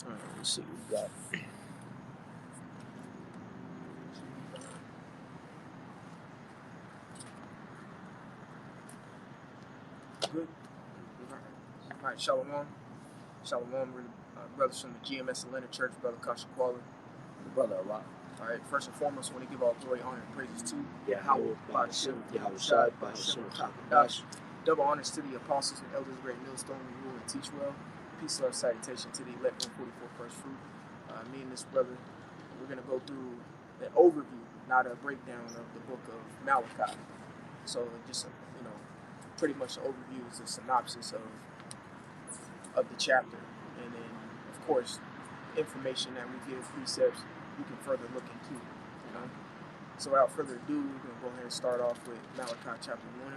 All right, let's see what we got. Good. All right, Shalom. Shalom, we're brothers from the GMS Atlanta Church, Brother Kashakwala, Brother Rock. All right, first and foremost, I want to give all glory, honor, and praises to Yahweh, Ba'ashem, Yahushai, Ba'ashem, Kakadash. Double honors to the apostles and elders, great millstone, we rule and teach well. Peace, love, salutation to the elect 144 first fruit. Me and this brother, we're going to go through an overview, not a breakdown of the book of Malachi. So just, pretty much the overview is a synopsis of the chapter. And then, of course, information that we give, precepts, you can further look into. So without further ado, we're going to go ahead and start off with Malachi chapter 1.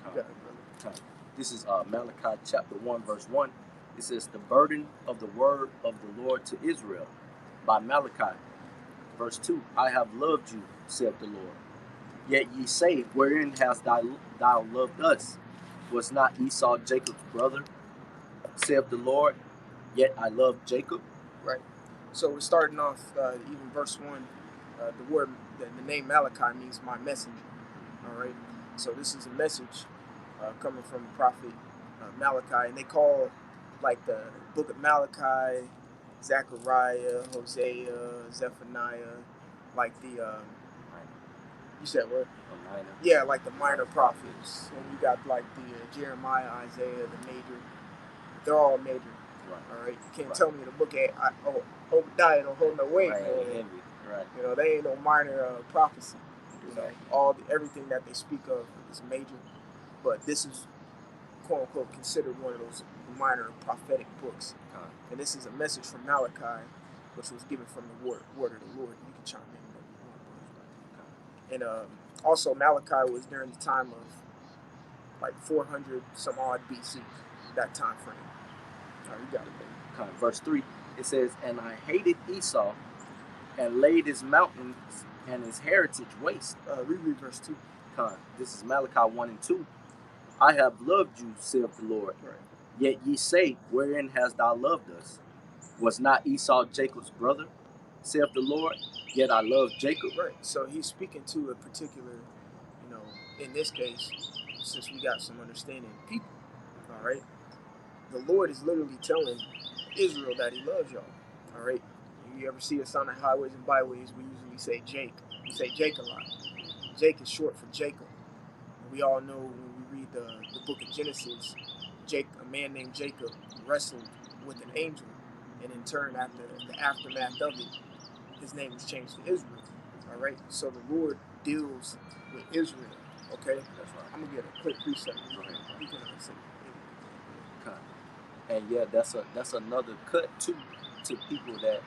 You got it, brother. This is Malachi chapter 1, verse 1. It says, the burden of the word of the Lord to Israel by Malachi. Verse 2, I have loved you, saith the Lord. Yet ye say, wherein hast thou loved us? Was not Esau Jacob's brother, saith the Lord? Yet I love Jacob. Right. So we're starting off, even verse 1, the name Malachi means my messenger. All right. So this is a message coming from the prophet Malachi, and they call like the book of Malachi, Zechariah, Hosea, Zephaniah, like the you said what? Minor. Yeah, like the minor prophets. And you got like the Jeremiah, Isaiah, the major. They're all major. Right. All right. You can't tell me the book ain't Obadiah don't hold no weight. Right. Heavy. Right. They ain't no minor prophecy. Exactly. Everything that they speak of is major, but this is quote unquote considered one of those minor prophetic books. And this is a message from Malachi, which was given from the word of the Lord. You can chime in. And also Malachi was during the time of like 400 some odd BC, that time frame. All right, you got it, baby. Verse 3, it says, and I hated Esau and laid his mountains and his heritage waste. Reread verse 2. This is Malachi 1 and 2. I have loved you, saith the Lord. Right. Yet ye say, wherein hast thou loved us? Was not Esau Jacob's brother, saith the Lord? Yet I love Jacob. Right. So he's speaking to a particular, in this case, since we got some understanding people, all right? The Lord is literally telling Israel that he loves y'all, all right? You ever see us on the highways and byways, we usually say Jake. We say Jake a lot. Jake is short for Jacob. We all know when we read the book of Genesis, a man named Jacob wrestled with an angel, and in turn, after the aftermath of it, his name was changed to Israel. All right, so the Lord deals with Israel. Okay, that's right. I'm gonna get a quick precept. You can say. And yeah, that's another cut too to people that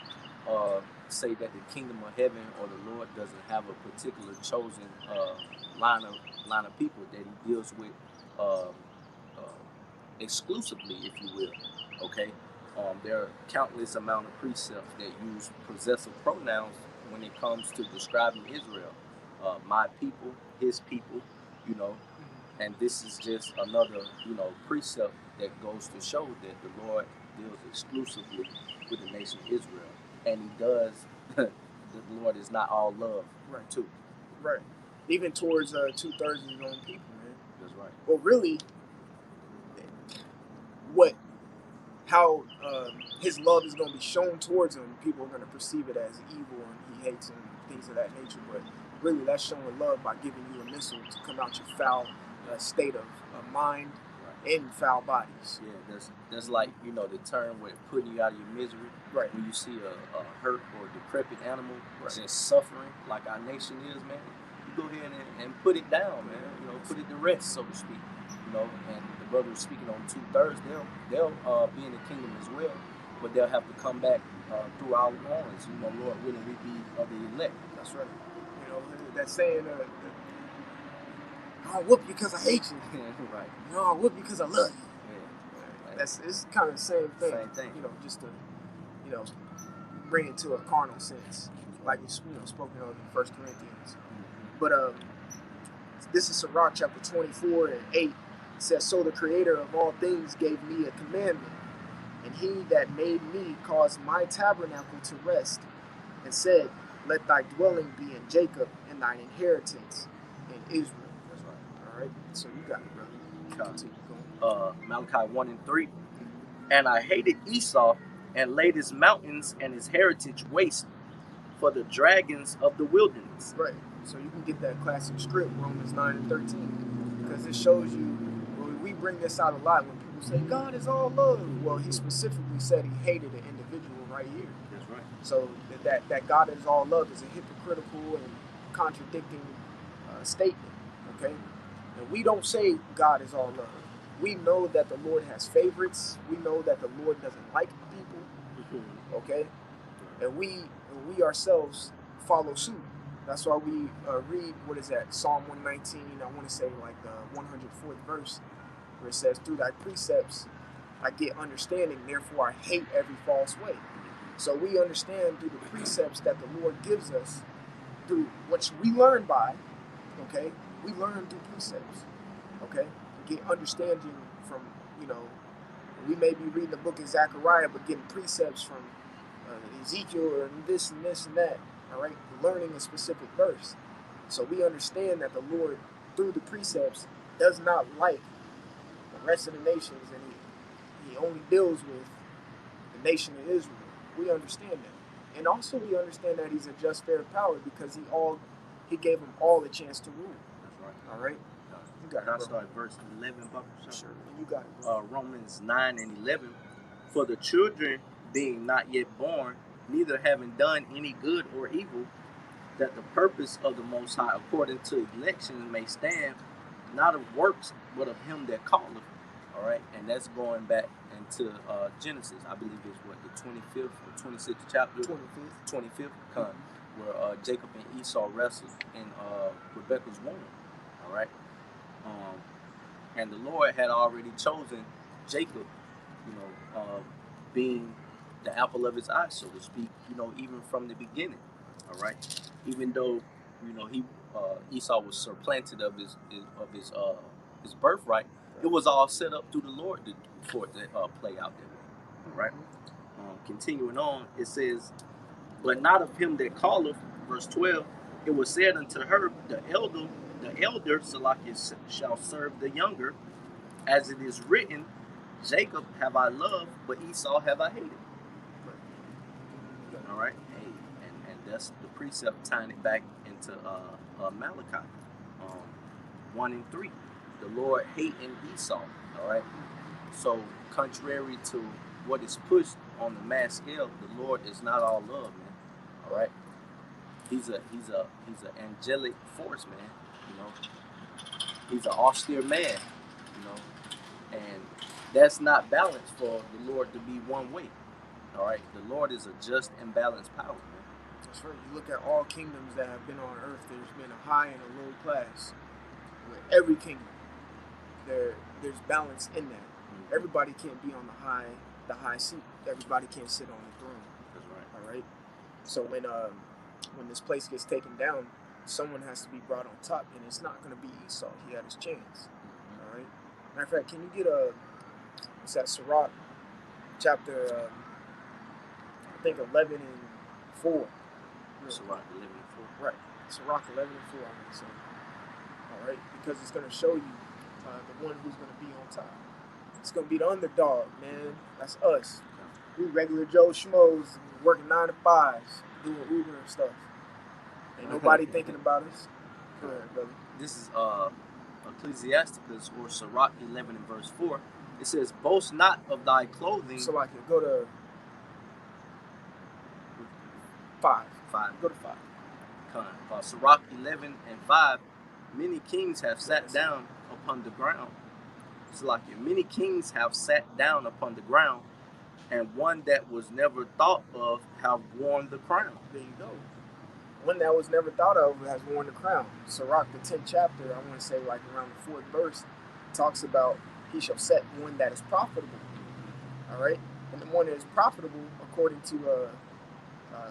say that the kingdom of heaven or the Lord doesn't have a particular chosen line of people that he deals with exclusively, if you will. Okay, there are countless amount of precepts that use possessive pronouns when it comes to describing Israel. My people, his people, and this is just another, precept that goes to show that the Lord deals exclusively with the nation of Israel. And he does, the Lord is not all love, right, too. Right. Even towards 2/3 of his own people, man. That's right. Well, really, how his love is going to be shown towards him, people are going to perceive it as evil and he hates him, things of that nature. But really, that's showing love by giving you a missile to come out your foul state of mind and foul bodies. Yeah, that's like, the term with putting you out of your misery. Right. When you see a hurt or decrepit animal just suffering like our nation is, man, you go ahead and put it down, man. Put it to rest, so to speak. And the brother was speaking on 2/3. They'll be in the kingdom as well, but they'll have to come back through our loins. Lord willing, we be of the elect. That's right. That saying, I'll whoop you because I hate you. Right. I'll whoop you because I love you. Yeah. It's kind of the same thing. Same thing. Just to bring it to a carnal sense, like it's spoken of in 1 Corinthians. But this is Sirach chapter 24 and 8. It says, so the creator of all things gave me a commandment, And he that made me caused my tabernacle to rest, and said, let thy dwelling be in Jacob, and thine inheritance in Israel. That's right. All right, so you got it, brother. Continue going. Malachi 1 and 3. And I hated Esau, and laid his mountains and his heritage waste for the dragons of the wilderness. Right. So you can get that classic script, Romans 9 and 13. Because it shows you, well, we bring this out a lot when people say, God is all love. Well, he specifically said he hated an individual right here. That's right. So that God is all love is a hypocritical and contradicting statement, okay? And we don't say God is all love. We know that the Lord has favorites. We know that the Lord doesn't like people, okay? And we ourselves follow suit. That's why we read, what is that, Psalm 119, I want to say like the 104th verse, where it says, through thy precepts I get understanding, therefore I hate every false way. So we understand through the precepts that the Lord gives us, through which we learn by, okay? We learn through precepts, okay? We get understanding from, we may be reading the book of Zechariah, but getting precepts from Ezekiel and this and this and that, all right? Learning a specific verse. So we understand that the Lord, through the precepts, does not like the rest of the nations, and he only deals with the nation of Israel. We understand that. And also we understand that he's a just, fair power, because he gave them all a chance to rule. That's right. All right? You got it, I'll bro. start at verse 11, Buck. Sure, you got it, bro. Romans 9 and 11. For the children being not yet born, neither having done any good or evil, that the purpose of the Most High according to election may stand, not of works, but of him that calleth. All right, and that's going back into Genesis. I believe it's what, the 25th or 26th chapter, 25th, where Jacob and Esau wrestled in Rebekah's womb. All right, and the Lord had already chosen Jacob, being the apple of his eye, so to speak. Even from the beginning. All right, even though he Esau was supplanted of his birthright, it was all set up through the Lord for it to play out that way. All right. Continuing on, it says, but not of him that calleth, verse 12, it was said unto her, the elder Salakia shall serve the younger, as it is written, Jacob have I loved, but Esau have I hated. All right, and that's the precept tying it back into Malachi 1 and 3. The Lord hating Esau. All right, so contrary to what is pushed on the mass scale, the Lord is not all love, man. All right, he's an angelic force, man. He's an austere man, and that's not balanced for the Lord to be one way. All right, the Lord is a just and balanced power, man. That's right. You look at all kingdoms that have been on earth, there's been a high and a low class. With every kingdom, there's balance in that. Mm-hmm. Everybody can't be on the high seat. Everybody can't sit on the throne. That's right. All right. So when this place gets taken down, someone has to be brought on top, and it's not going to be Esau. He had his chance. Mm-hmm. All right. Matter of fact, can you get what's that, Sirach, chapter I think 11 and 4. Sirach 11 and 4. Right. Sirach 11 and 4, I'm going to say. All right, because it's going to show you the one who's going to be on top. It's going to be the underdog, man. That's us. We regular Joe Schmoes working 9 to 5s, doing Uber and stuff. Ain't nobody thinking about us. Go ahead, brother. This is Ecclesiasticus, or Sirach 11 and verse 4. It says, boast not of thy clothing. So I can go to 5. Go to 5. Sirach 11 and 5. Many kings have sat down upon the ground. It's like many kings have sat down upon the ground, and one that was never thought of have worn the crown. There you go. One that was never thought of has worn the crown. Sirach, the 10th chapter, I want to say like around the 4th verse, talks about he shall set one that is profitable. All right? And the one that is profitable, according to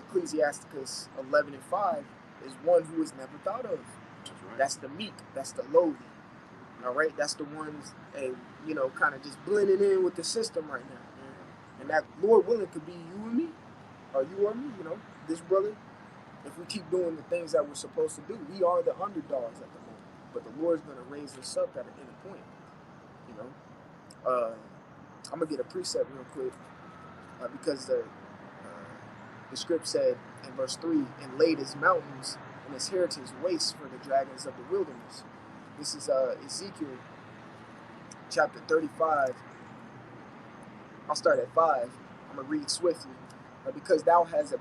Ecclesiasticus 11 and 5, is one who is never thought of. Right. That's the meek. That's the lowly. All right? That's the ones, kind of just blending in with the system right now. And that, Lord willing, could be you and me, or you or me, you know, this brother. If we keep doing the things that we're supposed to do, we are the underdogs at the moment. But the Lord's going to raise us up at any point, you know. I'm going to get a precept real quick because the script said in verse 3, and laid his mountains and his heritage waste for the dragons of the wilderness. This is Ezekiel chapter 35. I'll start at 5. I'm going to read swiftly. Because thou hast had a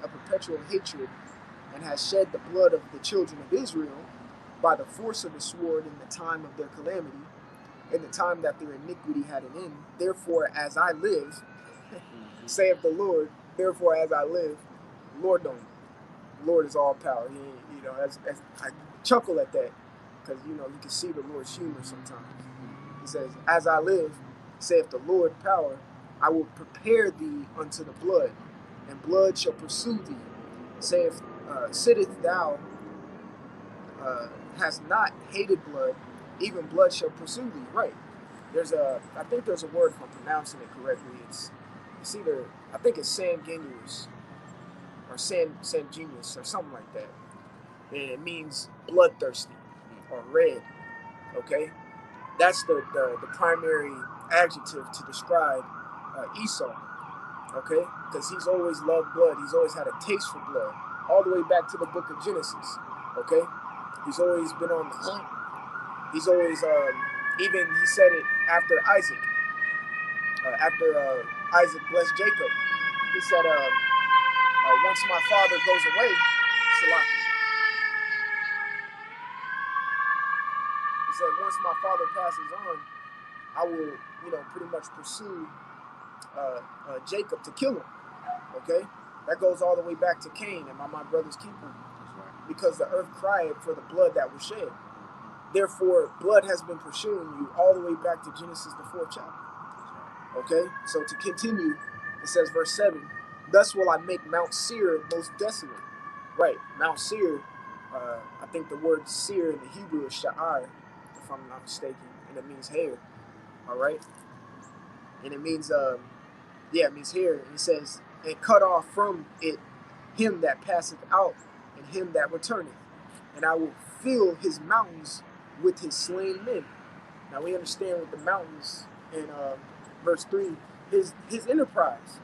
perpetual hatred and hast shed the blood of the children of Israel by the force of the sword in the time of their calamity, in the time that their iniquity had an end. Therefore, as I live, saith the Lord, therefore as I live, Lord don't. The Lord is all power. He, you know, as I chuckle at that, because you know you can see the Lord's humor sometimes. He says, as I live, saith the Lord power, I will prepare thee unto the blood, and blood shall pursue thee. Saith, sitteth thou, hast not hated blood, even blood shall pursue thee. Right. I think there's a word, if I'm pronouncing it correctly. It's either, I think it's sanguineous or sanguineous or something like that. And it means bloodthirsty or red. Okay. That's the primary adjective to describe Esau, okay? Because he's always loved blood. He's always had a taste for blood, all the way back to the book of Genesis, okay? He's always been on the hunt. He's always, even he said it after Isaac. After Isaac blessed Jacob, he said, once my father goes away, Salaki, he said, once my father passes on, I will, you know, pretty much pursue Jacob to kill him. Okay, that goes all the way back to Cain. Am I my brother's keeper? Right. Because the earth cried for the blood that was shed. Therefore, blood has been pursuing you all the way back to Genesis, the 4th chapter. Okay, so to continue, it says, verse 7, thus will I make Mount Seir most desolate. Right, Mount Seir, I think the word seir in the Hebrew is sha'ar, if I'm not mistaken, and it means hair. All right, and it means, it means hair. And it says, and cut off from it him that passeth out, and him that returneth. And I will fill his mountains with his slain men. Now we understand with the mountains in verse 3, his enterprise,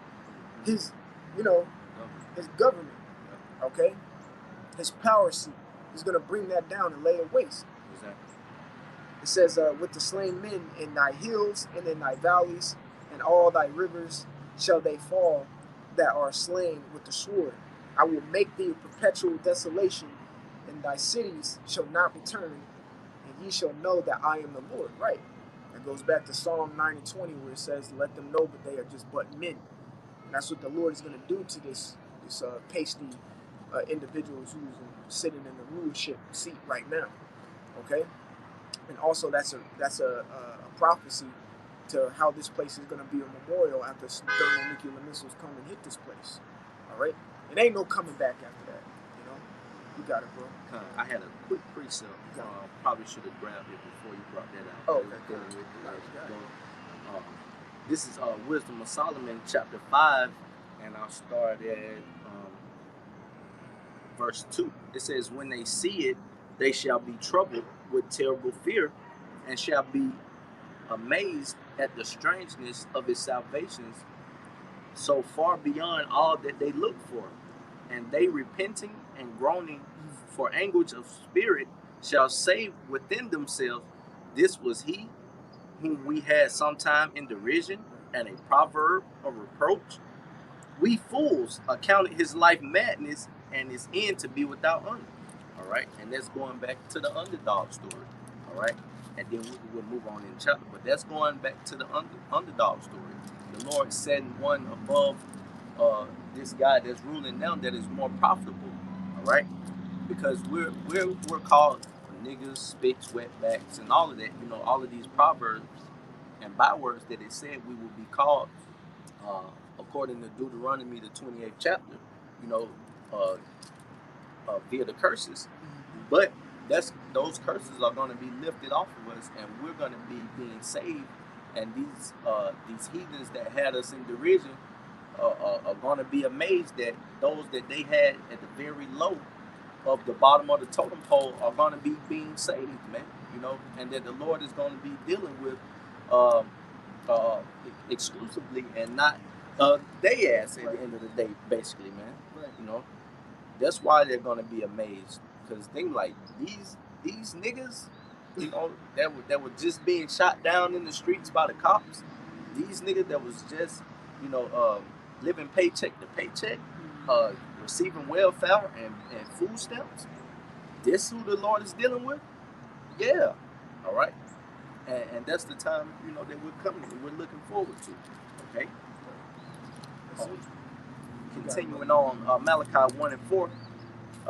his, you know, his government, okay? His power seat. He's going to bring that down and lay it waste. Exactly. It says, with the slain men in thy hills and in thy valleys, and all thy rivers shall they fall that are slain with the sword. I will make thee a perpetual desolation, and thy cities shall not return, and ye shall know that I am the Lord. Right. That goes back to Psalm 9:20, where it says, let them know that they are just but men. And that's what the Lord is going to do to this pasty individual who's sitting in the rulership seat right now. Okay. And also that's a prophecy to how this place is going to be a memorial after thermonuclear missiles come and hit this place. All right? It ain't no coming back after that. You know? You got it, bro. I had a quick precept. Probably should have grabbed it before you brought that out. Oh, okay. This is Wisdom of Solomon, chapter 5, and I'll start at verse 2. It says, when they see it, they shall be troubled with terrible fear, and shall be amazed at the strangeness of his salvations, so far beyond all that they look for. And they repenting and groaning for anguish of spirit shall say within themselves, this was he whom we had sometime in derision, and a proverb of reproach. We fools accounted his life madness, and his end to be without honor. All right, and that's going back to the underdog story. All right, and then we'll move on in the chapter, but that's going back to the underdog story. The Lord setting one above this guy that's ruling now that is more profitable. All right, because we're called niggas, spits, wetbacks, and all of that. You know, all of these proverbs and bywords that it said we will be called, according to Deuteronomy, the 28th chapter. You know, via the curses, but those curses are going to be lifted off of us, and we're going to be being saved And these heathens that had us in derision are going to be amazed that those that they had at the very low of the bottom of the totem pole are going to be being saved, man. And that the Lord is going to be dealing with uh, uh, exclusively and not they ass at the end of the day, basically, man. Right. That's why they're going to be amazed, because they like these niggas, that were just being shot down in the streets by the cops. These niggas that was just living paycheck to paycheck, receiving welfare and food stamps. This who the Lord is dealing with? Yeah. All right. And that's the time, that we're looking forward to. Okay. Continuing on, Malachi 1 and 4,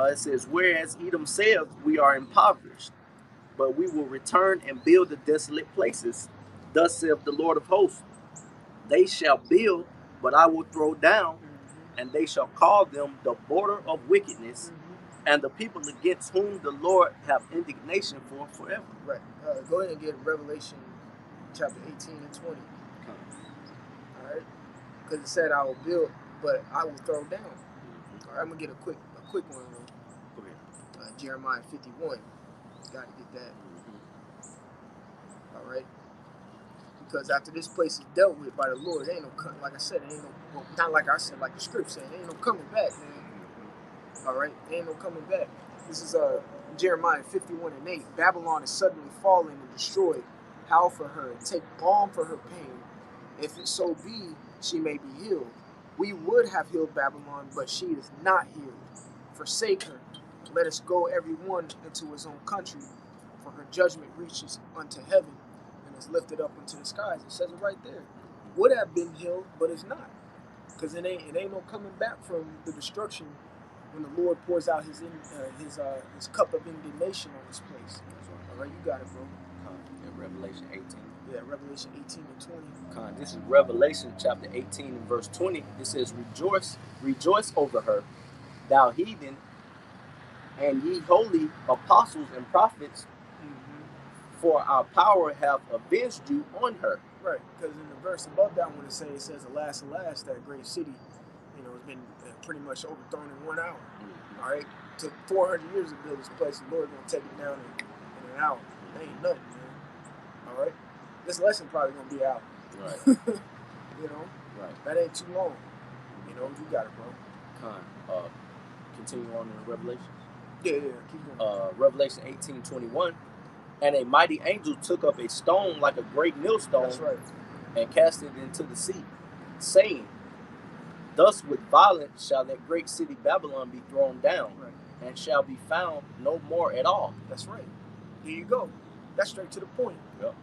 it says, "Whereas Edom says, we are impoverished, but we will return and build the desolate places. Thus saith the Lord of hosts, they shall build, but I will throw down, and they shall call them the border of wickedness, and the people against whom the Lord have indignation for forever." Right. Go ahead and get Revelation chapter 18 and 20. All right. Because it said, I will build, but I will throw down. All right, I'm going to get a quick one. Go ahead. Jeremiah 51. Got to get that. All right. Because after this place is dealt with by the Lord, there ain't no, like I said, there ain't no, not like I said, like the script said, there ain't no coming back, man. All right, there ain't no coming back. This is Jeremiah 51 and 8. Babylon is suddenly fallen and destroyed. Howl for her, take balm for her pain. If it so be, she may be healed. We would have healed Babylon, but she is not healed. Forsake her. Let us go every one into his own country, for her judgment reaches unto heaven and is lifted up into the skies. It says it right there. Would have been healed, but it's not. Because it ain't no coming back from the destruction when the Lord pours out his cup of indignation on this place. All right, you got it, bro. In Revelation 18. Yeah, Revelation 18 and 20. This is Revelation chapter 18 and verse 20. It says, rejoice over her, thou heathen, and ye holy apostles and prophets, for our power hath avenged you on her. Right, because in the verse above that one, it says, alas, alas, that great city, has been pretty much overthrown in 1 hour. All right, took 400 years to build this place, and the Lord gonna take it down in an hour. That ain't nothing, man. All right, this lesson probably gonna be out. Right. Right. That ain't too long. You got it, bro. Continue on in Revelation. Yeah, keep going. Revelation 18:21. And a mighty angel took up a stone like a great millstone. That's right. And cast it into the sea, saying, thus with violence shall that great city Babylon be thrown down, right, and shall be found no more at all. That's right. Here you go. That's straight to the point. Yep.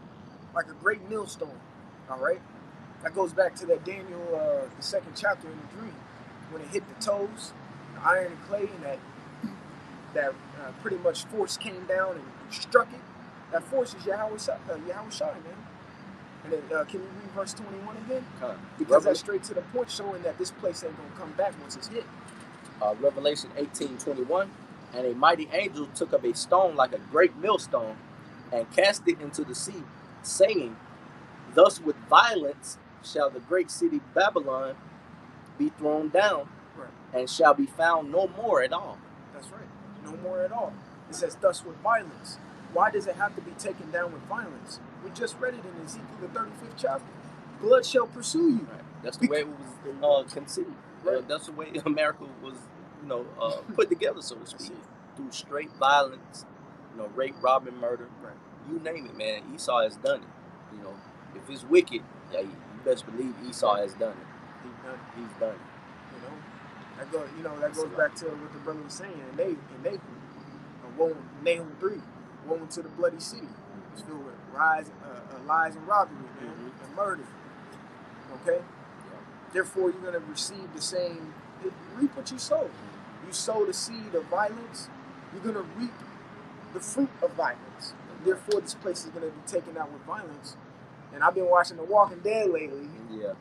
Like a great millstone. All right. That goes back to that Daniel, the second chapter in the dream, when it hit the toes, the iron and clay, and that pretty much force came down and struck it. That force is Yahweh Shai, man. And then, can you read verse 21 again? Because that's straight to the point, showing that this place ain't going to come back once it's hit. Revelation 18:21. And a mighty angel took up a stone like a great millstone and cast it into the sea, saying, thus with violence shall the great city Babylon be thrown down, right, and shall be found no more at all. That's right. No more at all. It says, thus with violence. Why does it have to be taken down with violence? We just read it in Ezekiel, the 35th chapter. Blood shall pursue you. Right. That's the way it was conceived. Right. That's the way America was, put together, so to speak, through straight violence, rape, robbing, murder. Right. You name it, man. Esau has done it. If it's wicked, yeah, you best believe Esau has done it. He's done it. That goes back to what the brother was saying. And Nahum 3. Woe to the bloody city. It's filled with lies and robbery, man, and murder. Okay? Yeah. Therefore, you're going to receive the same, reap what you sow. You sow the seed of violence, you're going to reap the fruit of violence. Therefore, this place is going to be taken out with violence. And I've been watching The Walking Dead lately. Yeah.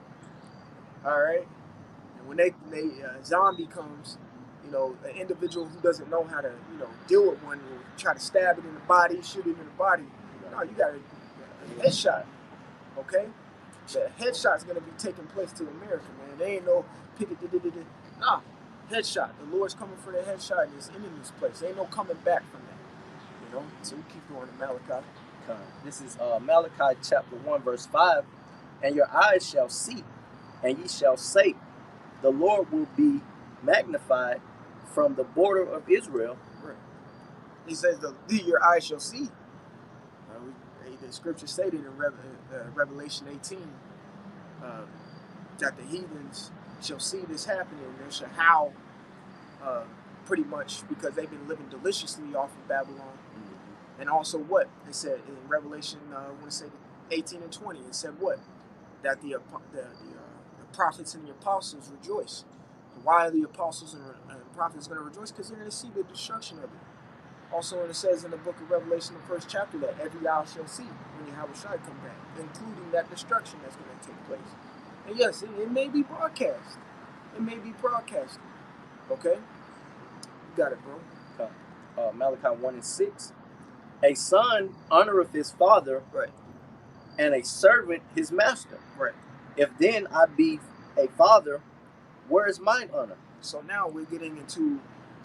All right? And when zombie comes, an individual who doesn't know how to, deal with one will try to stab it in the body, shoot it in the body. No, you got a headshot. Okay? The headshot's gonna be taking place to America, man. They ain't no pick it. Nah, headshot. The Lord's coming for the headshot and his enemy's place. Ain't no coming back from that. You know? So we keep going to Malachi. This is Malachi chapter 1, verse 5. And your eyes shall see, and ye shall say, the Lord will be magnified from the border of Israel. Right. He says, your eyes shall see. The scripture stated in Revelation 18 that the heathens shall see this happening, and they shall howl pretty much because they've been living deliciously off of Babylon. Mm-hmm. And also what? It said in Revelation, I want to say 18 and 20, it said what? That the prophets and the apostles rejoice. Why are the apostles and prophets going to rejoice? Because they're going to see the destruction of it. Also, it says in the book of Revelation, the first chapter, that every eye shall see when Yahweh shall come back, including that destruction that's going to take place. And yes, it may be broadcast. It may be broadcast. Okay? You got it, bro. Malachi 1 and 6. A son honoreth his father, right, and a servant his master. Right. If then I be a father, where is mine honor? So now we're getting into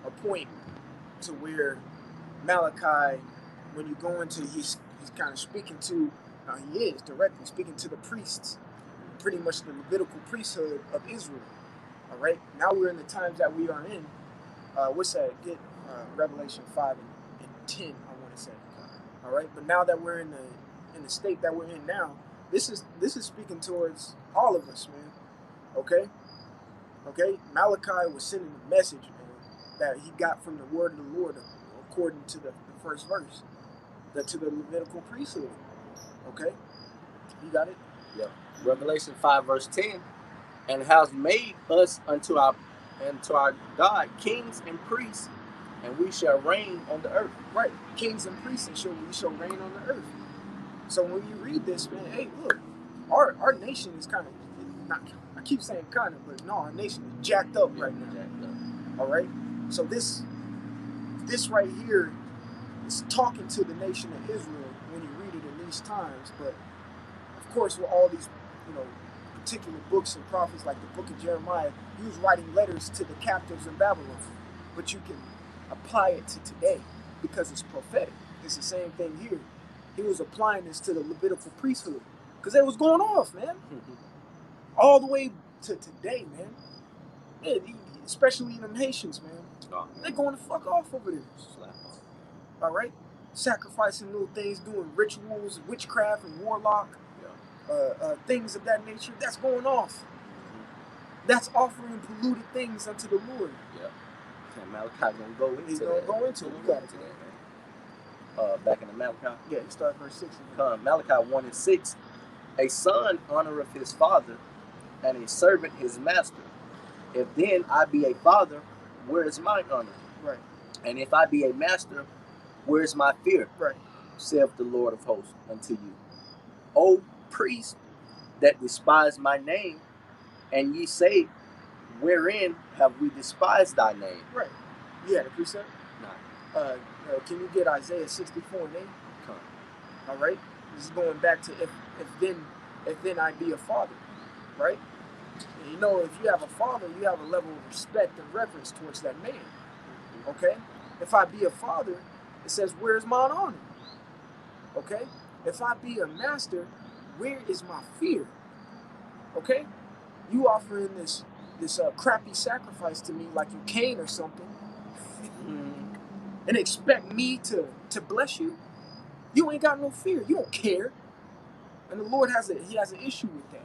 a point to where Malachi, when you go into, he's kind of speaking to, he is directly speaking to the priests, pretty much the Levitical priesthood of Israel. All right, now we're in the times that we are in. What's that? Get Revelation 5 and 10, I want to say. All right, but now that we're in the state that we're in now, this is speaking towards all of us, man. Okay. Malachi was sending a message, man, that he got from the word of the Lord, according to the first verse, to the Levitical priesthood. Okay, you got it. Yeah. Revelation 5 verse 10, and has made us unto our God kings and priests, and we shall reign on the earth. Right, kings and priests, and we shall reign on the earth. So when you read this, man, hey, look, our nation is kind of not. I keep saying kind of, but no, our nation is jacked up right now. All right, so this right here is talking to the nation of Israel when you read it in these times. But of course, with all these, particular books and prophets like the book of Jeremiah, he was writing letters to the captives in Babylon. But you can apply it to today because it's prophetic. It's the same thing here. He was applying this to the Levitical priesthood because it was going off, man. All the way to today, man. Yeah, especially in the Haitians, man. They're going to fuck off over there. All right? Sacrificing little things, doing rituals, witchcraft and warlock, things of that nature. That's going off. That's offering polluted things unto the Lord. Yeah. And Malachi gonna go into He's gonna go into it. You got it, man. Back in the Malachi. Yeah, you start verse 6. Malachi 1 and 6. A son honoreth his father, and a servant his master. If then I be a father, where is my honor? Right. And if I be a master, where is my fear? Right. Saith the Lord of hosts unto you. O priest that despise my name, and ye say, wherein have we despised thy name? Right. You had a precept? No. Can you get Isaiah 64 and 8? Come. All right. This is going back to if then I be a father, right? And if you have a father, you have a level of respect and reverence towards that man. Okay? If I be a father, it says, where is mine honor? Okay? If I be a master, where is my fear? Okay? You offering this crappy sacrifice to me like you Cain or something, and expect me to bless you? You ain't got no fear. You don't care. And the Lord has an issue with that.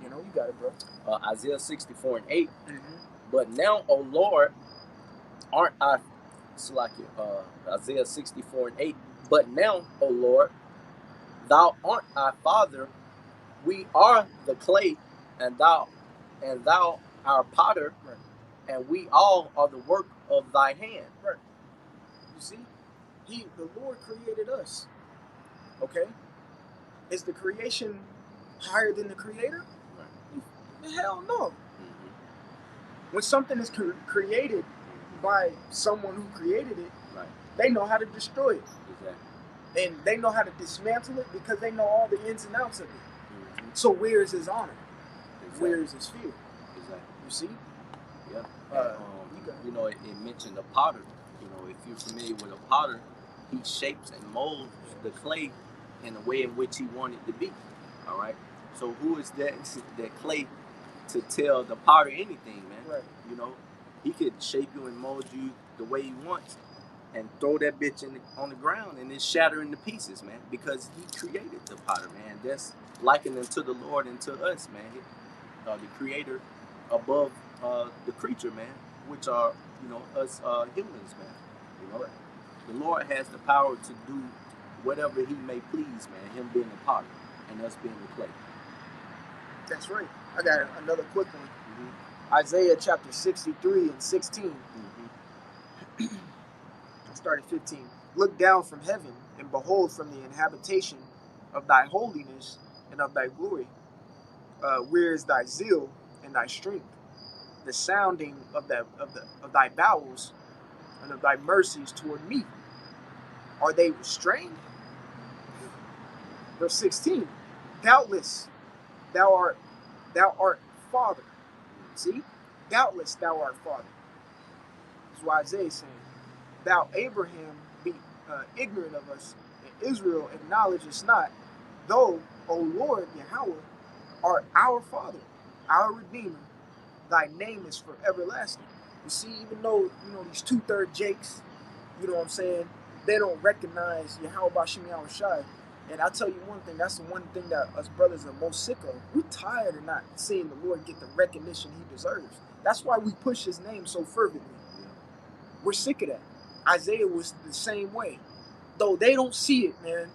You got it, bro. Isaiah 64 and 8. Mm-hmm. But now, O Lord, aren't I, Isaiah 64 and 8. But now, O Lord, thou art our father, we are the clay, and thou our potter, right, and we all are the work of thy hand. Right. You see, the Lord created us. Okay? Is the creation higher than the creator? Right. Hell no. Mm-hmm. When something is created by someone who created it, right, they know how to destroy it. Exactly. And they know how to dismantle it because they know all the ins and outs of it. So where is his honor? Exactly. Where is his fear? Exactly. You see? Yeah. You know, it mentioned the potter. You know, if you're familiar with a potter, he shapes and molds the clay in the way in which he wanted it to be. All right. So who is that clay to tell the potter anything, man? Right. You know, he could shape you and mold you the way he wants, and throw that bitch on the ground and then shatter into pieces, man. Because he created the potter, man. That's likened unto the Lord and to us, man. The Creator above the creature, man, which are us humans, man. You know, the Lord has the power to do whatever He may please, man. Him being the potter and us being the clay. That's right. I got another quick one. Mm-hmm. Isaiah chapter 63 and 16. Mm-hmm. I started 15. Look down from heaven and behold from the inhabitation of thy holiness and of thy glory. Where is thy zeal and thy strength? The sounding of thy bowels and of thy mercies toward me. Are they restrained? Verse 16. Doubtless thou art Father. See? Doubtless thou art Father. That's why Isaiah is saying, thou Abraham be ignorant of us, and Israel acknowledges not, though, O Lord Yahweh, art our Father, our Redeemer, thy name is for everlasting. You see, even though, these 2/3 Jakes, you know what I'm saying, they don't recognize Yahweh Bashim Yahushai. And I'll tell you one thing, that's the one thing that us brothers are most sick of. We're tired of not seeing the Lord get the recognition he deserves. That's why we push his name so fervently. We're sick of that. Isaiah was the same way. Though they don't see it, man,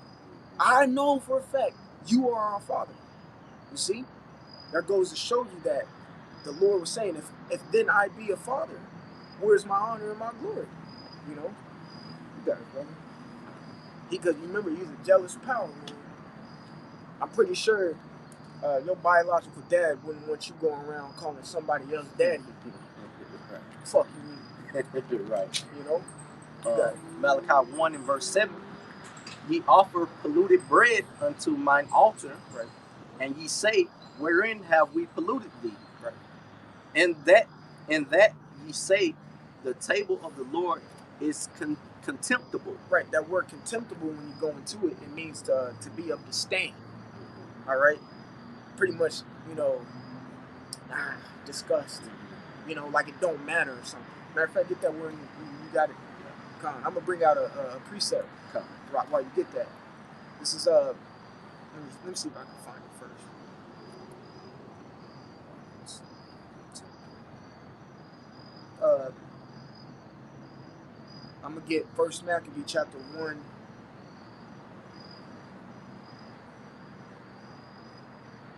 I know for a fact you are our Father. You see? That goes to show you that the Lord was saying, if then I be a father, where's my honor and my glory? You know? You got it, brother. Because remember, he's a jealous power, man. I'm pretty sure your biological dad wouldn't want you going around calling somebody else daddy. Right. Fuck you. Right. You know? Malachi 1 and verse 7. Ye offer polluted bread unto mine altar, right, and ye say, wherein have we polluted thee? Right. And that ye say, the table of the Lord is contemptible. Right, that word contemptible, when you go into it, it means to be of disdain. All right? Pretty much, disgust. Like it don't matter or something. Matter of fact, get that word, you got it. Come on, I'm going to bring out a precept while you get that. This is, let me see if I can find it first. I'm going to get 1 Malachi chapter 1. I'm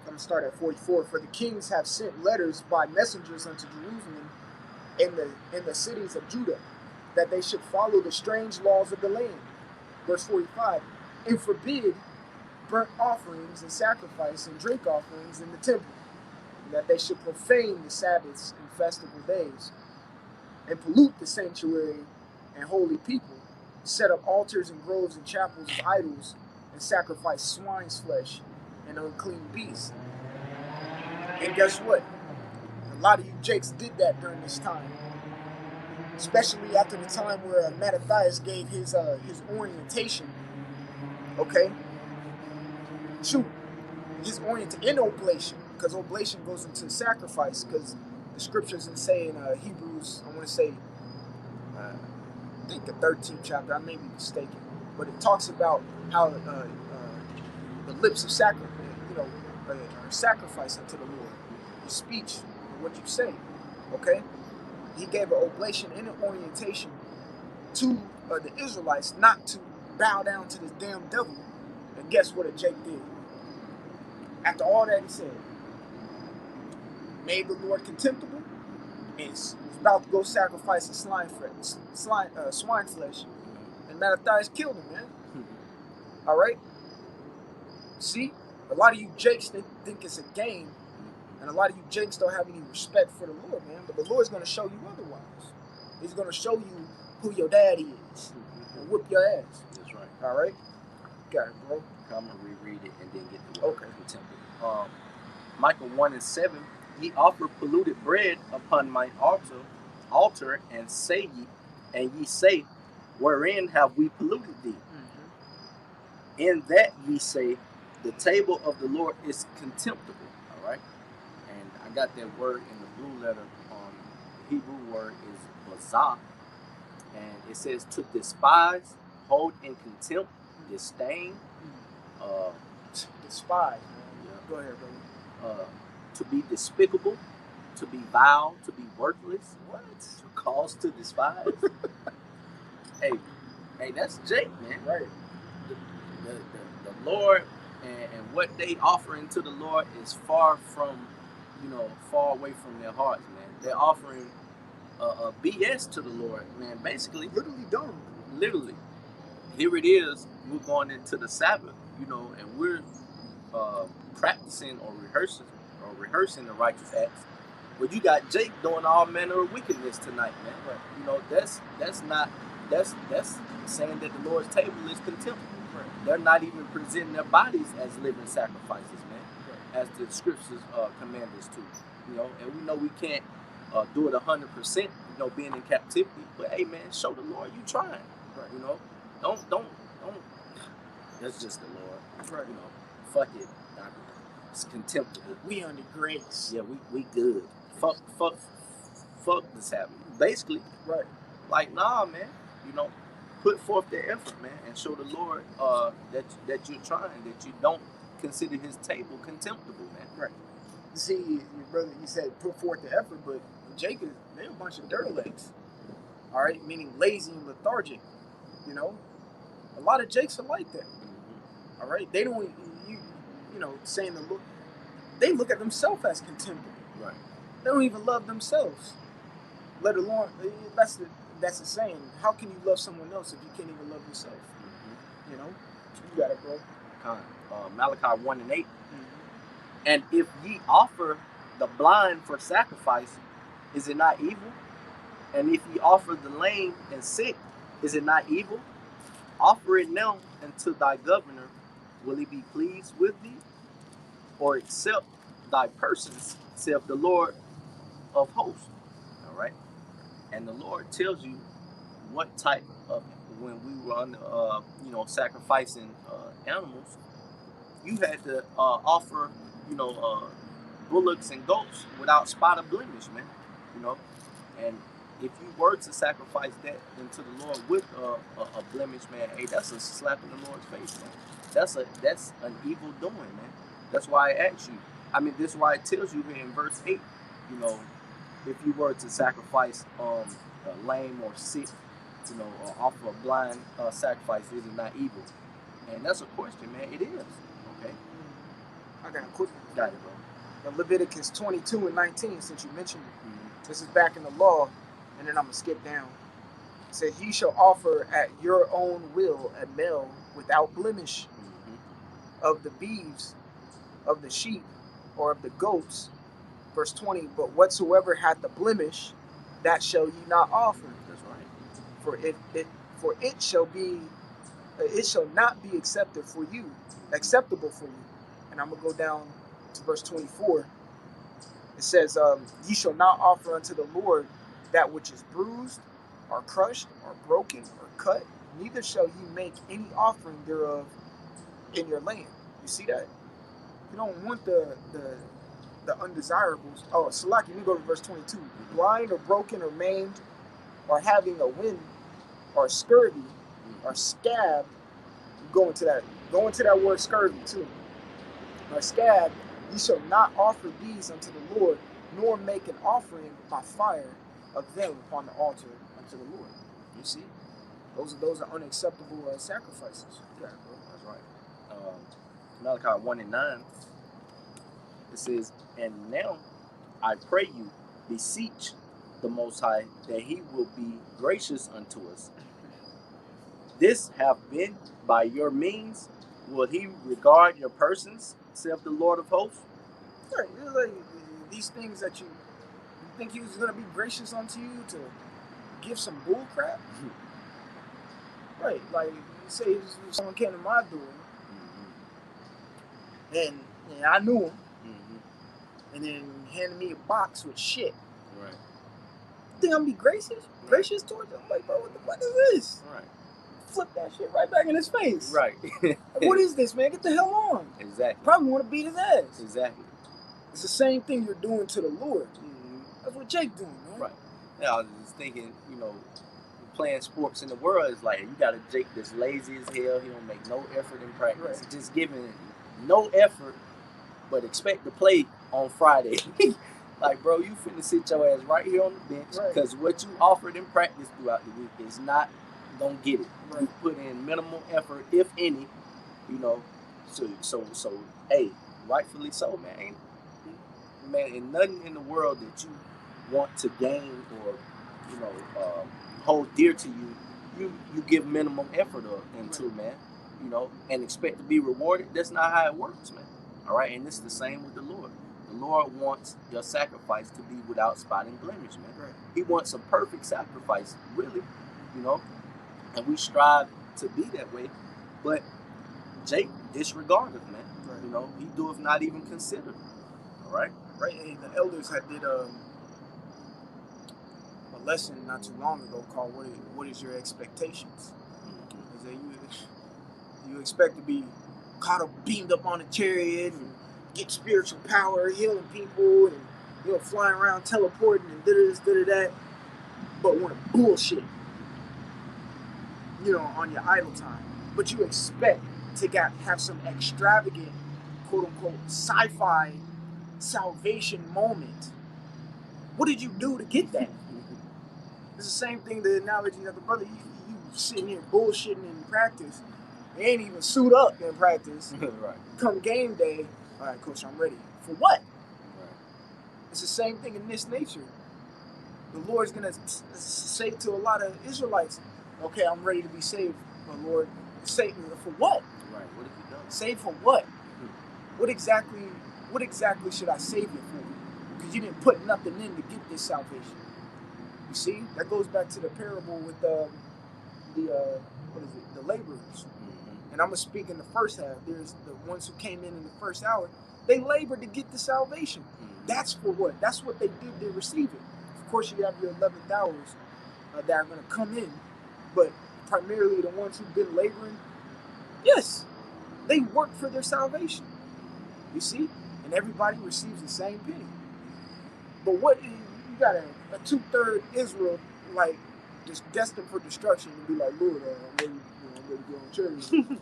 going to start at 44. For the kings have sent letters by messengers unto Jerusalem in the cities of Judah, that they should follow the strange laws of the land. Verse 45. And forbid burnt offerings and sacrifice and drink offerings in the temple, and that they should profane the Sabbaths and festival days, and pollute the sanctuary and holy people, set up altars and groves and chapels of idols, and sacrifice swine's flesh and unclean beasts. And guess what? A lot of you jakes did that during this time, especially after the time where Mattathias gave his orientation. Okay, shoot, his orientation in oblation, because oblation goes into sacrifice. Because the scriptures say in Hebrews, I want to say, I think the 13th chapter, I may be mistaken, but it talks about how the lips of sacrifice, are sacrifice unto the Lord. Your speech, what you say, okay? He gave an oblation and an orientation to the Israelites not to bow down to this damn devil. And guess what a Jake did? After all that he said, made the Lord contemptible, and was about to go sacrifice a swine flesh, and Mattathias killed him, man. All right? See? A lot of you jakes think it's a game, and a lot of you jakes don't have any respect for the Lord, man. But the Lord's going to show you otherwise. He's going to show you who your daddy is and whip your ass. That's right. All right? Got it, bro. I'm going to reread it and then get the word contemptible. Micah 1:7, ye offer polluted bread upon mine altar, and ye say, wherein have we polluted thee? In that ye say, the table of the Lord is contemptible. All right, and I got that word in the blue letter. The Hebrew word is bazah, and it says to despise, hold in contempt, disdain, Despise, man. yeah, Go ahead, brother. to be despicable, to be vile, to be worthless. What? To cause to despise. hey, that's Jake, man. Right. The Lord and what they offering to the Lord is far from, far away from their hearts, man. They're offering a BS to the Lord, man. Basically, Literally dumb. Literally. Here it is. We're going into the Sabbath, and we're practicing or rehearsing the righteous acts. But you got Jake doing all manner of wickedness tonight, man. Right. That's saying that the Lord's table is contemptible. Right. They're not even presenting their bodies as living sacrifices, man, right. as the scriptures command us to. And we know we can't do it 100%, being in captivity. But hey, man, show the Lord you trying. Right. Don't. That's just the Lord. Right. Fuck it. It's contemptible. We under grace. Yeah, we good. Fuck this happening. Basically. Right. Like, nah, man. Put forth the effort, man, and show the Lord that you're trying, that you don't consider his table contemptible, man. Right. You see, your brother, you said put forth the effort, but Jacob, they're a bunch of dirtlegs. All right, meaning lazy and lethargic. A lot of Jakes are like that. Mm-hmm. All right, they don't, saying the look, they look at themselves as contemptible. Right. They don't even love themselves. Let alone, that's the saying. How can you love someone else if you can't even love yourself? Mm-hmm. You got it, bro. Malachi 1:8. Mm-hmm. And if ye offer the blind for sacrifice, is it not evil? And if ye offer the lame and sick, is it not evil? Offer it now unto thy governor. Will he be pleased with thee? Or accept thy persons, saith the Lord of hosts. All right. And the Lord tells you what type of, when we were sacrificing animals, you had to offer, bullocks and goats without spot or blemish, man. And if you were to sacrifice that into the Lord with a blemish, man, hey, that's a slap in the Lord's face, man. That's an evil doing, man. That's why I asked you. This is why it tells you here in verse 8, if you were to sacrifice lame or sick, or offer a blind sacrifice, is it not evil? And that's a question, man. It is. Okay. I got a quick one. Got it, bro. Now, Leviticus 22:19, since you mentioned it. Mm-hmm. This is back in the law, and then I'm going to skip down. It says, ye shall offer at your own will a male without blemish, mm-hmm, of the beeves, of the sheep, or of the goats. Verse 20, but whatsoever hath the blemish, that shall ye not offer. That's right. For it shall not be acceptable for you. And I'm gonna go down to verse 24. It says, ye shall not offer unto the Lord that which is bruised, or crushed, or broken, or cut, neither shall ye make any offering thereof in your land. You see that? You don't want the undesirables. Oh, Salaki, let me go to verse 22. Blind or broken or maimed, or having a wind, or scurvy, or scab. Go into that word scurvy too. Or scab, ye shall not offer these unto the Lord, nor make an offering by fire of them upon the altar unto the Lord. You see? Those are unacceptable sacrifices. Yeah, bro. That's right. Malachi 1:9. It says, and now I pray you, beseech the Most High, that he will be gracious unto us. This have been by your means. Will he regard your persons, saith the Lord of hosts? Right. Like these things that you think he was going to be gracious unto you to give some bull crap? Right. Like, you say someone came to my door, mm-hmm, and and I knew him, Mm-hmm. and then handed me a box with shit. Right. You think I'm gonna be gracious towards him? I'm like, bro, what the fuck is this? Right. Flip that shit right back in his face. Right. Like, what is this, man? Get the hell on. Exactly. Probably want to beat his ass. Exactly. It's the same thing you're doing to the Lord. Mm-hmm. That's what Jake doing, man. Right. Yeah, I was just thinking, playing sports in the world is like, you got a Jake that's lazy as hell. He don't make no effort in practice. Right. Just giving no effort, but expect to play on Friday. Like, bro, you finna sit your ass right here on the bench because what you offered in practice throughout the week is not gonna get it. Right. You put in minimal effort, if any, So, hey, rightfully so, man. Man, and nothing in the world that you want to gain or hold dear to you give minimum effort into, man. And expect to be rewarded. That's not how it works, man. All right, and it's the same with the Lord. The Lord wants your sacrifice to be without spot and blemish, man. Right. He wants a perfect sacrifice, really, and we strive to be that way. But Jake disregarded, man. Right. He doeth not even consider. All right. Right. And the elders had did a lesson not too long ago called "What is your expectations?" Mm-hmm. Is that you expect to be caught up, beamed up on a chariot and get spiritual power, healing people, and flying around, teleporting, and this, that, but want to bullshit, on your idle time. But you expect to have some extravagant, quote unquote, sci-fi salvation moment. What did you do to get that? It's the same thing, the analogy that the brother, you sitting here bullshitting in practice. They ain't even suit up in practice. Right. Come game day, all right, coach, I'm ready. For what? Right. It's the same thing in this nature. The Lord's going to say to a lot of Israelites, okay, I'm ready to be saved, my Lord. Save me for what? Right. What have you done? Saved for what? What exactly should I save you for? Because you didn't put nothing in to get this salvation. You see, that goes back to the parable with the laborers. Mm-hmm. And I'm gonna speak in the first half. There's the ones who came in the first hour. They labored to get the salvation. Mm-hmm. That's for what? That's what they did to receive it. Of course, you have your 11th hours that are gonna come in, but primarily the ones who've been laboring. Yes, they work for their salvation. You see, and everybody receives the same penny. But what you got a 2/3 Israel like just destined for destruction and be like, Lord, I'm ready to go on church. I'm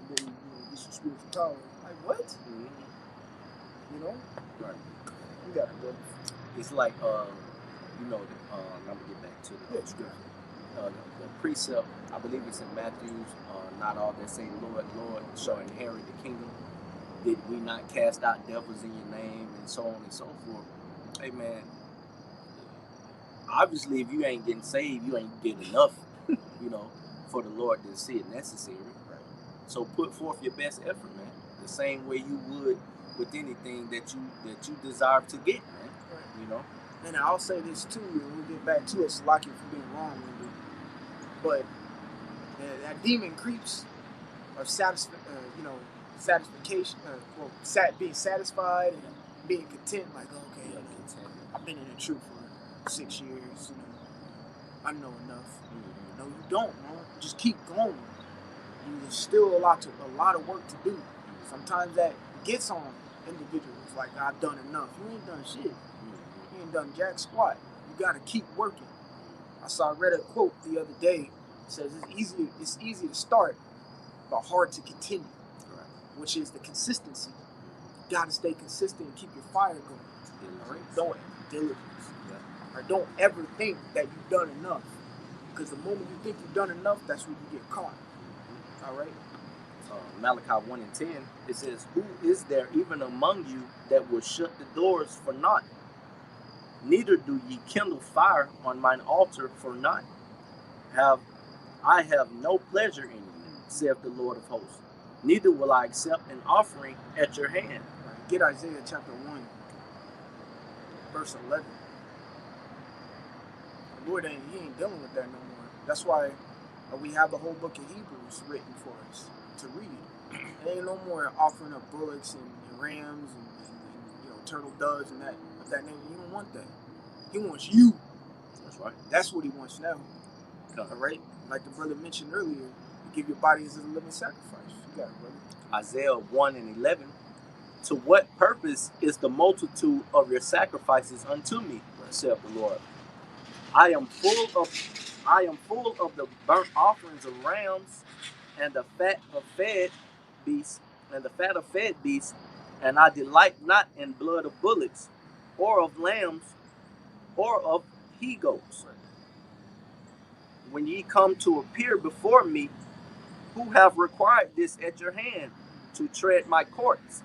ready to get some spiritual power. Like what? Mm-hmm. Right. You got it, bro. It's like I'm gonna get back to the scripture. The precept, I believe it's in Matthew, not all that say, Lord, Lord, shall inherit the kingdom. Did we not cast out devils in your name, and so on and so forth? Hey, man, obviously, if you ain't getting saved, you ain't getting enough, for the Lord to see it necessary. Right. So put forth your best effort, man. The same way you would with anything that you desire to get, man. Right. And I'll say this too, and we'll get back to it, Salaki, for being wrong, but that demon creeps of satisfaction, being satisfied and being content. Like, okay, I've been in the truth for 6 years. I know enough. No, you don't, man. Just keep going. There's still a lot of work to do. Sometimes that gets on individuals. Like, I've done enough. You ain't done shit. You ain't done jack squat. You gotta keep working. I read a quote the other day. It says it's easy to start, but hard to continue. Right. Which is the consistency. You gotta stay consistent and keep your fire going. All right? Don't diligence. Yeah. Or don't ever think that you've done enough. Because the moment you think you've done enough, that's when you get caught. All right? Malachi 1:10, it says, who is there even among you that will shut the doors for naught? Neither do ye kindle fire on mine altar for naught. I have no pleasure in you, saith the Lord of hosts. Neither will I accept an offering at your hand. Right. Get Isaiah chapter 1, verse 11. The Lord he ain't dealing with that no more. That's why we have the whole book of Hebrews written for us to read. There ain't no more offering up bullocks and rams and turtle doves and that of that name. He don't want that. He wants you. That's right. That's what he wants now. All right? Like the brother mentioned earlier, you give your body as a living sacrifice. You got it, brother. Isaiah 1:11. To what purpose is the multitude of your sacrifices unto me, saith the Lord? I am full of the burnt offerings of rams and the fat of fed beasts, and I delight not in blood of bullocks, or of lambs, or of he goats. When ye come to appear before me, who have required this at your hand, to tread my courts?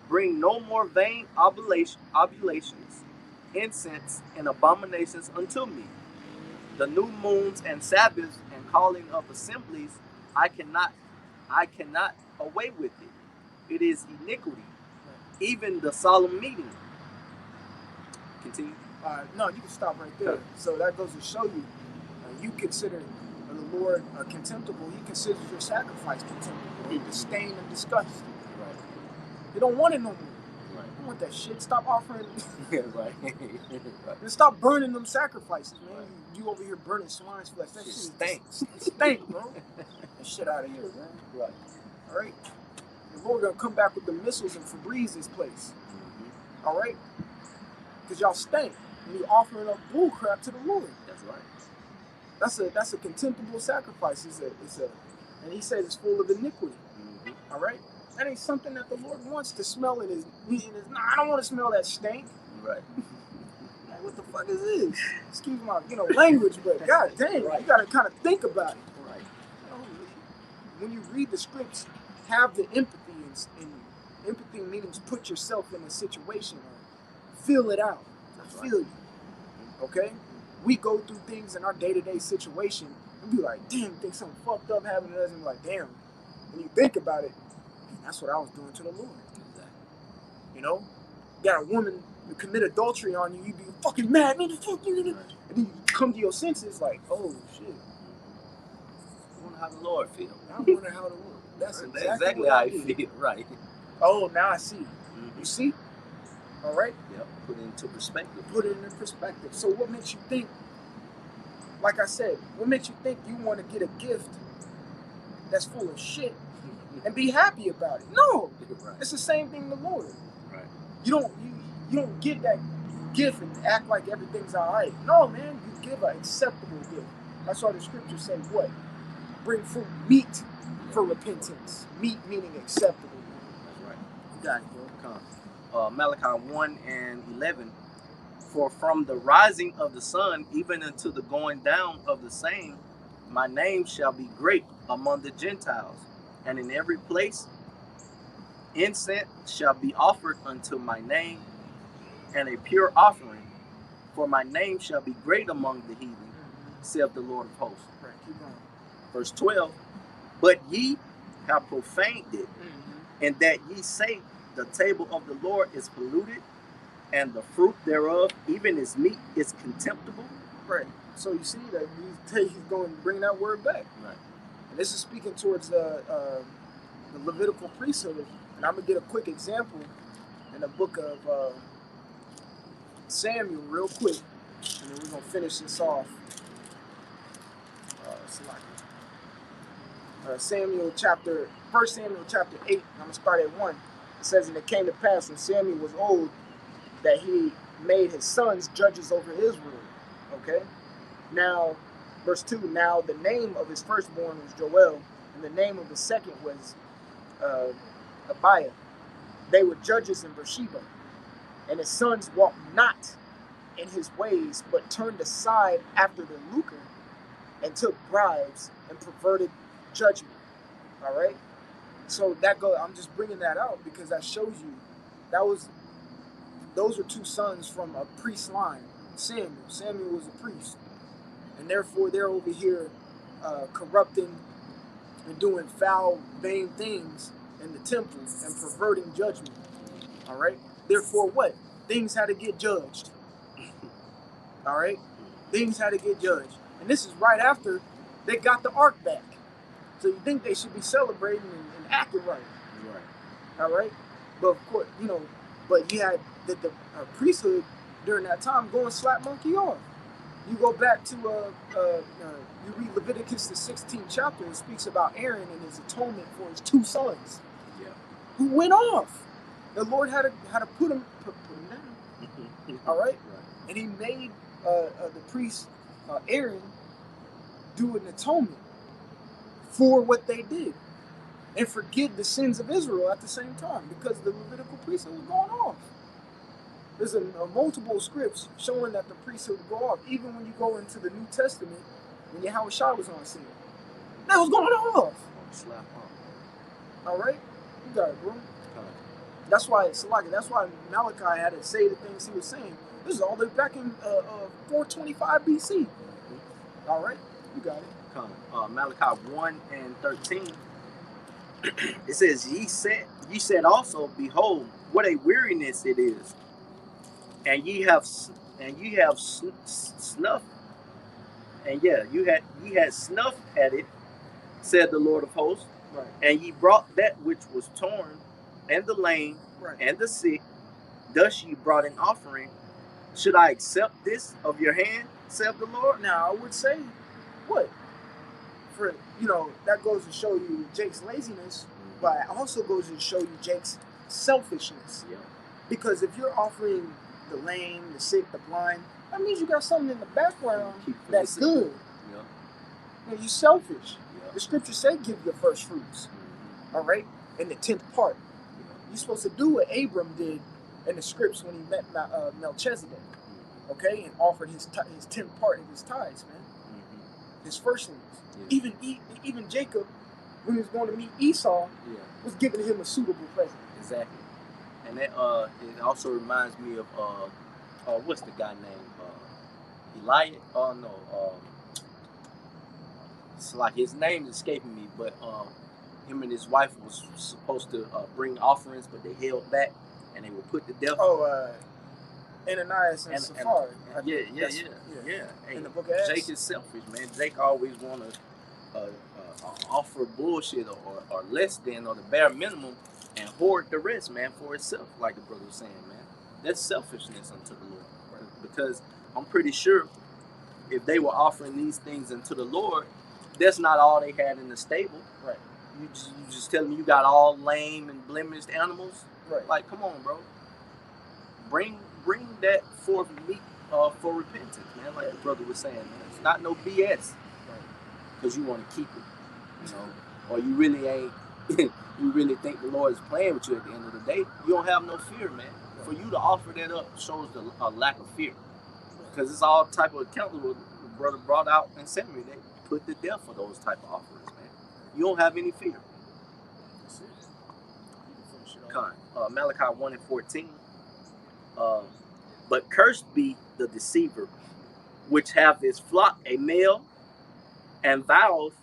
Bring no more vain oblations, incense, and abominations unto me. The new moons and Sabbaths and calling of assemblies, I cannot away with it. It is iniquity, even the solemn meeting. Continue. No, you can stop right there. So that goes to show you, you consider the Lord contemptible. He considers your sacrifice contemptible, disdain and disgust. Right. You don't want it no more. Right. You don't want that shit. Stop offering. Right. And stop burning them sacrifices, man. Right. You over here burning swine's flesh. That shit stinks. Stink, bro. That shit out of here, man. Right. All right. The Lord gonna come back with the missiles and Febreze this place. Mm-hmm. All right. Because y'all stink and you offering up bull crap to the Lord. That's right. That's a contemptible sacrifice. And he says it's full of iniquity. Mm-hmm. All right. That ain't something that the Lord wants to smell in his. No, I don't want to smell that stink. Right. Like, what the fuck is this? Excuse my, language, but god damn, right. You gotta kind of think about it. Right. When you read the scripts, have the empathy in you. Empathy means put yourself in a situation or feel it out. I feel you. Okay? We go through things in our day-to-day situation and be like, damn, think something fucked up happened to us, and be like, damn. When you think about it, that's what I was doing to the Lord. Exactly. You got a woman to commit adultery on you, you be fucking mad, man, fuck you. Right. And then you come to your senses like, oh shit. I wonder how the Lord feels. I wonder how the Lord. That's exactly how he feels. Right. Oh, now I see. Mm-hmm. You see? All right? Yep. Put it into perspective. Put it into perspective. So what makes you think, like I said, what makes you think you want to get a gift that's full of shit and be happy about it? No. Right. It's the same thing the Lord. Right. You don't get that gift and act like everything's all right. No, man. You give an acceptable gift. That's why the scriptures say what? Bring fruit, meat for repentance. Meat meaning acceptable. That's right. You got it, bro. Malachi 1:11. For from the rising of the sun even unto the going down of the same, my name shall be great among the Gentiles, and in every place incense shall be offered unto my name, and a pure offering, for my name shall be great among the heathen, saith the Lord of hosts. Right, keep going. Verse 12, but ye have profaned it, and that ye say, the table of the Lord is polluted, and the fruit thereof, even his meat, is contemptible. Right. So you see that he's going to bring that word back. Right. And this is speaking towards the Levitical priesthood. And I'm going to get a quick example in the book of Samuel real quick. And then we're going to finish this off. Samuel chapter 1 Samuel chapter 8. I'm going to start at 1. It says, and it came to pass when Samuel was old that he made his sons judges over Israel. Okay? Now, verse 2, now the name of his firstborn was Joel, and the name of the second was Abiah. They were judges in Beersheba. And his sons walked not in his ways, but turned aside after the lucre, and took bribes and perverted judgment. All right? So I'm just bringing that out because that shows you those are two sons from a priest line. Samuel was a priest, and therefore they're over here corrupting and doing foul, vain things in the temple and perverting judgment. All right. Therefore, what? Things had to get judged. All right. Things had to get judged, and this is right after they got the ark back. So you think they should be celebrating and acting right. Right. All right? But of course, but you had the priesthood during that time go and slap monkey off. You go back to you read Leviticus the 16th chapter. It speaks about Aaron and his atonement for his two sons, who went off. The Lord had to put him down. All right, and He made the priest Aaron do an atonement for what they did and forgive the sins of Israel at the same time, because the Levitical priesthood was going off. There's a multiple scripts showing that the priesthood would go off. Even when you go into the New Testament, when Yahweh Shah was on scene, that was going off. Slap on. All right, you got it, bro. That's why That's why Malachi had to say the things he was saying. This is all the way back in 425 BC. All right, you got it. Malachi 1:13. It says, ye said also, behold, what a weariness it is, and ye have snuffed, and ye had snuffed at it, said the Lord of hosts, right. And ye brought that which was torn, and the lame, right. and the sick, thus ye brought an offering. Should I accept this of your hand, saith the Lord? Now I would say, what? For that goes to show you Jake's laziness, but it also goes to show you Jake's selfishness. Yeah. Because if you're offering the lame, the sick, the blind, that means you got something in the background that's good. Yeah. You're selfish. Yeah. The scriptures say give your first fruits. All right? And the 10th part. You're supposed to do what Abram did in the scripts when he met Melchizedek. Okay? And offered his 10th part of his tithes, man. His firstlings. Yeah. Even Jacob, when he was going to meet Esau, was giving him a suitable present. Exactly. And that it also reminds me of what's the guy named Elias? Oh no, it's like his name is escaping me, but him and his wife was supposed to bring offerings, but they held back, and they were put to death. Ananias and Sapphira. Yeah. In the book of Acts. Jake is selfish, man. Jake always want to offer bullshit or less than or the bare minimum and hoard the rest, man, for itself, like the brother was saying, man. That's selfishness unto the Lord. Right? Because I'm pretty sure if they were offering these things unto the Lord, that's not all they had in the stable. Right. You just telling me you got all lame and blemished animals? Right. Like, come on, bro. Bring that forth meat for repentance, man. Like the brother was saying, man. It's not no BS. Because you want to keep it, or you really ain't. You really think the Lord is playing with you at the end of the day. You don't have no fear, man. For you to offer that up shows a lack of fear. Because it's all type of accounts what the brother brought out in seminary. They put to death for those type of offerings, man. You don't have any fear. Malachi 1:14. But cursed be the deceiver, which have his flock a male, and vows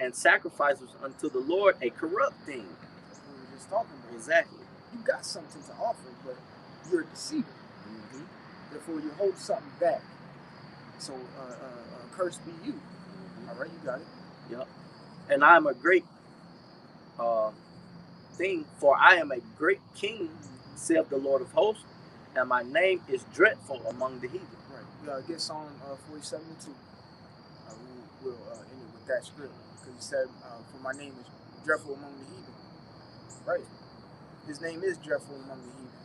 and sacrifices unto the Lord a corrupt thing. That's what we were just talking about. Exactly. You got something to offer, but you're a deceiver. Therefore, you hold something back. So, cursed be you. All right, you got it. Yep. And I am a great thing, for I am a great king, saith the Lord of hosts, and my name is dreadful among the heathen. Right. Get Psalm 47:2. We'll end it with that script, because he said, for my name is dreadful among the heathen. Right. His name is dreadful among the heathen.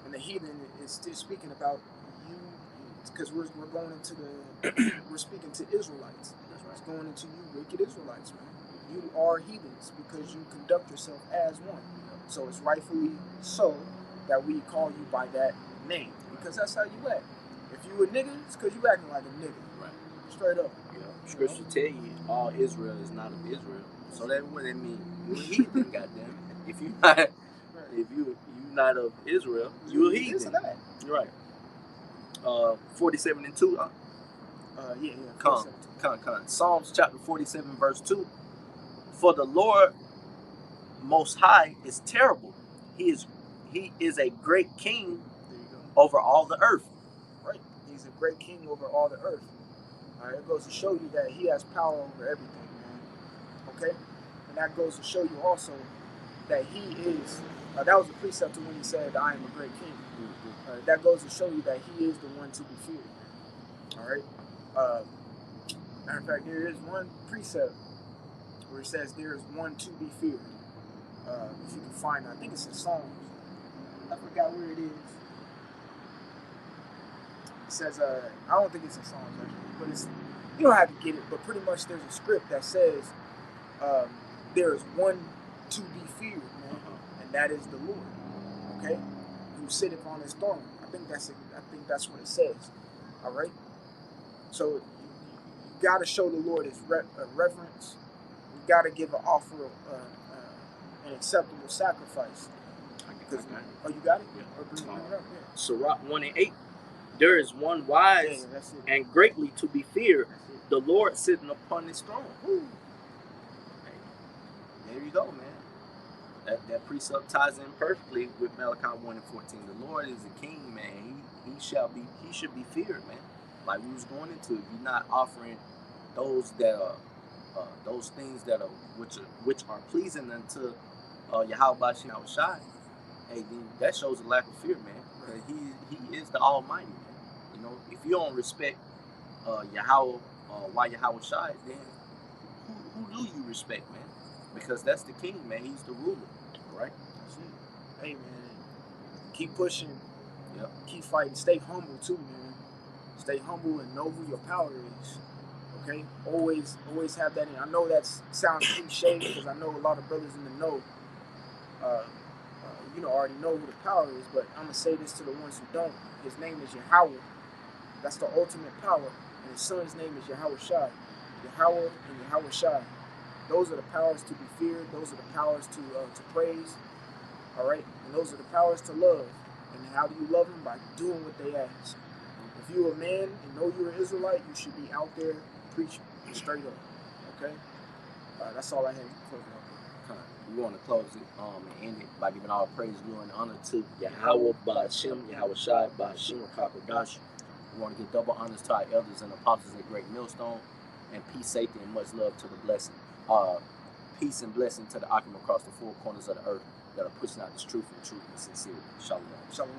And the heathen is still speaking about you, because we're going into we're speaking to Israelites. That's right. It's going into you wicked Israelites, man. You are heathens because you conduct yourself as one. So it's rightfully so that we call you by that name, because that's how you act. If you a nigga, it's because you acting like a nigga. Right. Straight up. Yeah. Scripture tell you all Israel is not of Israel. So that what that mean? You a heathen, goddamn. If you not not of Israel, you a heathen. Right. 47:2. Psalms chapter 47 verse 2. For the Lord Most High is terrible. He is a great king over all the earth. Right. He's a great king over all the earth. All right. It goes to show you that he has power over everything, man. Okay. And that goes to show you also that he is That was a precept to when he said, I am a great king. That goes to show you that he is the one to be feared. All right. Matter of fact, there is one precept where it says there is one to be feared. If you can find it, I think it's in Psalms. I forgot where it is. It says, I don't think it's in Psalms actually, but it's, you don't have to get it, but pretty much there's a script that says there is one to be feared, man, and that is the Lord. Okay, who sitteth on his throne. I think that's what it says. All right. So you got to show the Lord his reverence. You got to give an offer of an acceptable sacrifice. Oh, you got it? Yeah. Or bring it up? Yeah. Sirach 1:8. There is one wise and greatly to be feared, the Lord sitting upon his throne. Woo. Hey, there you go, man. That precept ties in perfectly with Malachi 1:14. The Lord is the king, man. He should be feared, man. Like we was going into, if you're not offering those that are those things that are which are pleasing unto Yahweh Shai, hey, then that shows a lack of fear, man. Because he is the Almighty, man. You know, if you don't respect Yahweh, why Yahweh Shai, then who do you respect, man? Because that's the king, man. He's the ruler, right? That's it. Hey, man, keep pushing. Yep. Keep fighting. Stay humble too, man. Stay humble and know who your power is. Okay, always have that in. I know that sounds cliche because I know a lot of brothers in the know, already know who the power is. But I'm gonna say this to the ones who don't. His name is Yahweh. That's the ultimate power, and his son's name is Yahweh Shai. Yahweh and Yahweh Shai. Those are the powers to be feared. Those are the powers to praise. All right, and those are the powers to love. And how do you love them? By doing what they ask. If you're a man and know you're an Israelite, you should be out there preaching straight up. Okay? That's all I had to close it up. We want to close it and end it by giving all praise, glory, and honor to Yahweh Ba'ashem, Yahweh Shai, Ba'ashem, Kakodash. We want to give double honors to our elders and apostles at Great Millstone, and peace, safety, and much love to the blessing. Peace and blessing to the occupant across the four corners of the earth that are pushing out this truth and sincerity. Shalom. Shalom.